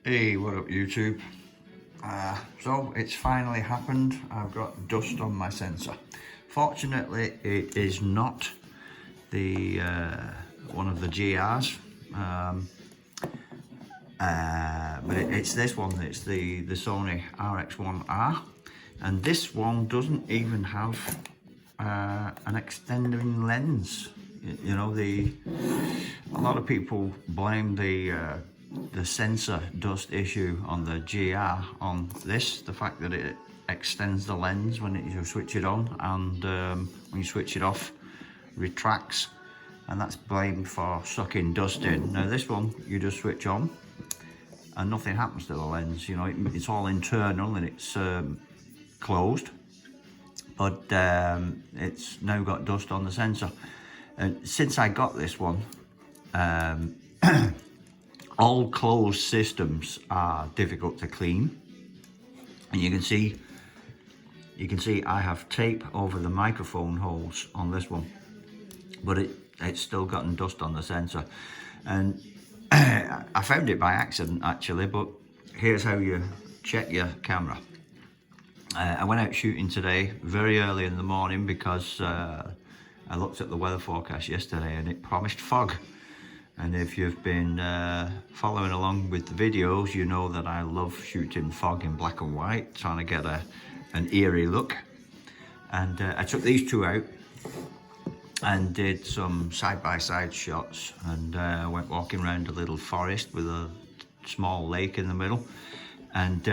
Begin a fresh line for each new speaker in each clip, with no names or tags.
Hey, what up YouTube? So it's finally happened. I've got dust on my sensor. Fortunately, it is not the one of the GRs, but it's this one. It's the Sony RX1R, and this one doesn't even have an extending lens. You know, a lot of people blame the sensor dust issue on the GR on this, the fact that it extends the lens when you switch it on, and when you switch it off, retracts, and that's blamed for sucking dust in. Now this one, you just switch on and nothing happens to the lens. You know, it's all internal and it's closed, but it's now got dust on the sensor. And since I got this one, all closed systems are difficult to clean, and you can see I have tape over the microphone holes on this one, but it's still gotten dust on the sensor. And I found it by accident actually, but here's how you check your camera. I went out shooting today very early in the morning because I looked at the weather forecast yesterday and it promised fog. And if you've been following along with the videos, you know that I love shooting fog in black and white, trying to get an eerie look. And I took these two out and did some side-by-side shots, and went walking around a little forest with a small lake in the middle. And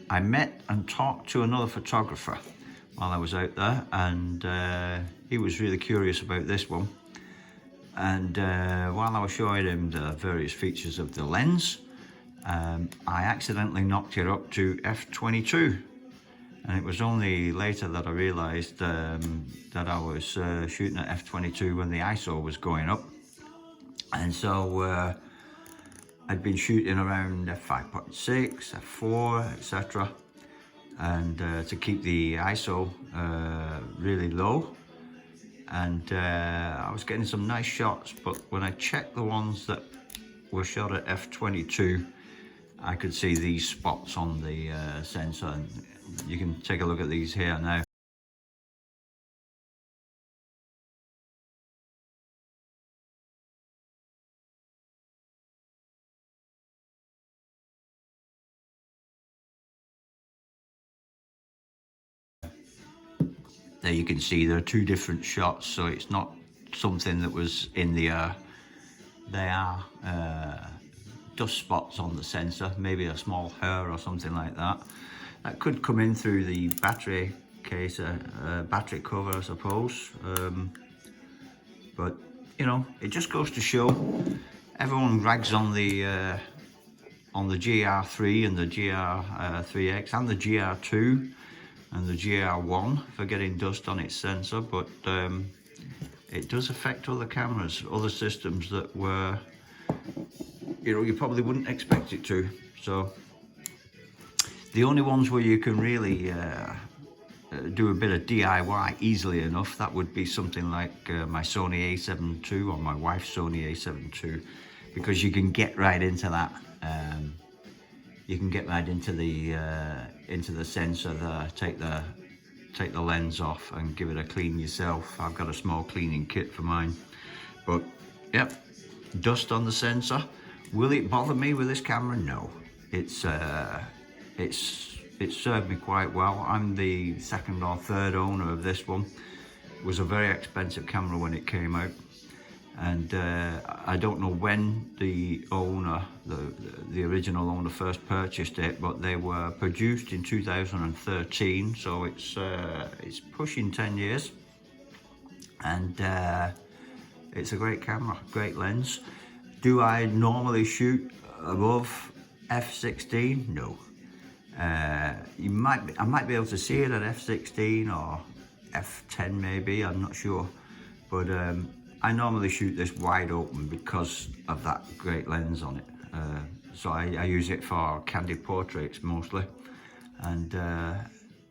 I met and talked to another photographer while I was out there, and he was really curious about this one. And while I was showing him the various features of the lens, I accidentally knocked it up to f/22, and it was only later that I realized that I was shooting at f/22 when the ISO was going up. And so I'd been shooting around f5.6, f4, etc., and to keep the ISO really low. And I was getting some nice shots, but when I checked the ones that were shot at f/22, I could see these spots on the sensor, and you can take a look at these here now. There you can see there are two different shots, so it's not something that was in the air. They are dust spots on the sensor, maybe a small hair or something like that. That could come in through the battery case, battery cover, I suppose. But you know, it just goes to show, everyone rags on the GR3 and the GR3X and the GR2 and the GR1 for getting dust on its sensor, but it does affect other cameras, other systems that were, you know, you probably wouldn't expect it to. So the only ones where you can really do a bit of DIY easily enough, that would be something like my Sony A7 II or my wife's Sony A7 II, because you can get right into that. You can get right into the sensor there, take the lens off and give it a clean yourself. I've got a small cleaning kit for mine. But yep, dust on the sensor. Will it bother me with this camera? No. It's served me quite well. I'm the second or third owner of this one. It was a very expensive camera when it came out, and I don't know when the owner, the original owner, first purchased it, but they were produced in 2013, so it's pushing 10 years, and it's a great camera, great lens. Do I normally shoot above f/16? No. I might be able to see it at f/16 or f/10 maybe, I'm not sure, but I normally shoot this wide open because of that great lens on it. So I use it for candid portraits mostly, and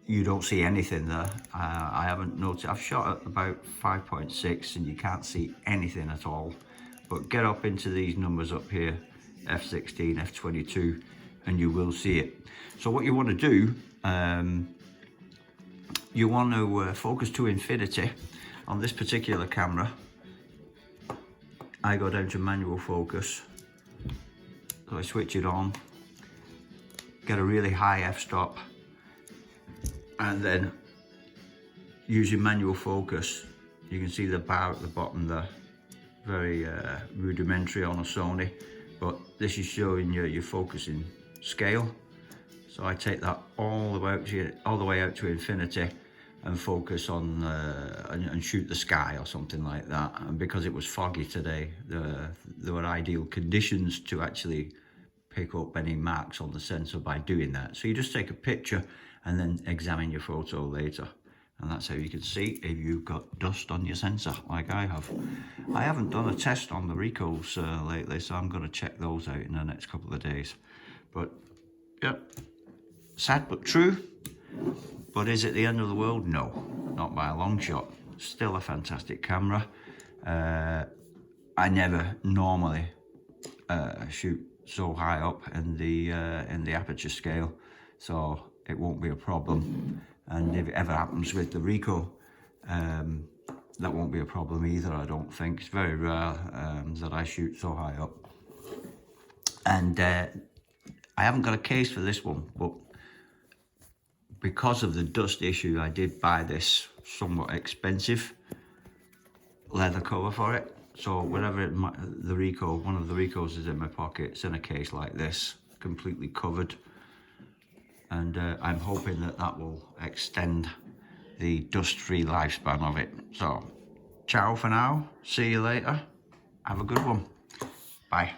you don't see anything there. I haven't noticed. I've shot at about 5.6 and you can't see anything at all, but get up into these numbers up here, f/16, f/22, and you will see it. So what you want to do, you want to focus to infinity. On this particular camera, I go down to manual focus, so I switch it on, get a really high f-stop, and then using manual focus, you can see the bar at the bottom there, very rudimentary on a Sony, but this is showing you your focusing scale. So I take that all the way out to infinity and focus on and shoot the sky or something like that. And because it was foggy today, there were ideal conditions to actually pick up any marks on the sensor by doing that. So you just take a picture and then examine your photo later. And that's how you can see if you've got dust on your sensor, like I have. I haven't done a test on the recoils lately, so I'm going to check those out in the next couple of days. But yeah, sad but true. But is it the end of the world? No, not by a long shot. Still a fantastic camera. I never normally shoot so high up in the aperture scale, so it won't be a problem. And if it ever happens with the Ricoh, that won't be a problem either, I don't think. It's very rare that I shoot so high up. And I haven't got a case for this one, but because of the dust issue, I did buy this somewhat expensive leather cover for it. So whenever the Ricoh, one of the Ricohs is in my pocket, it's in a case like this, completely covered. And I'm hoping that that will extend the dust-free lifespan of it. So, ciao for now. See you later. Have a good one. Bye.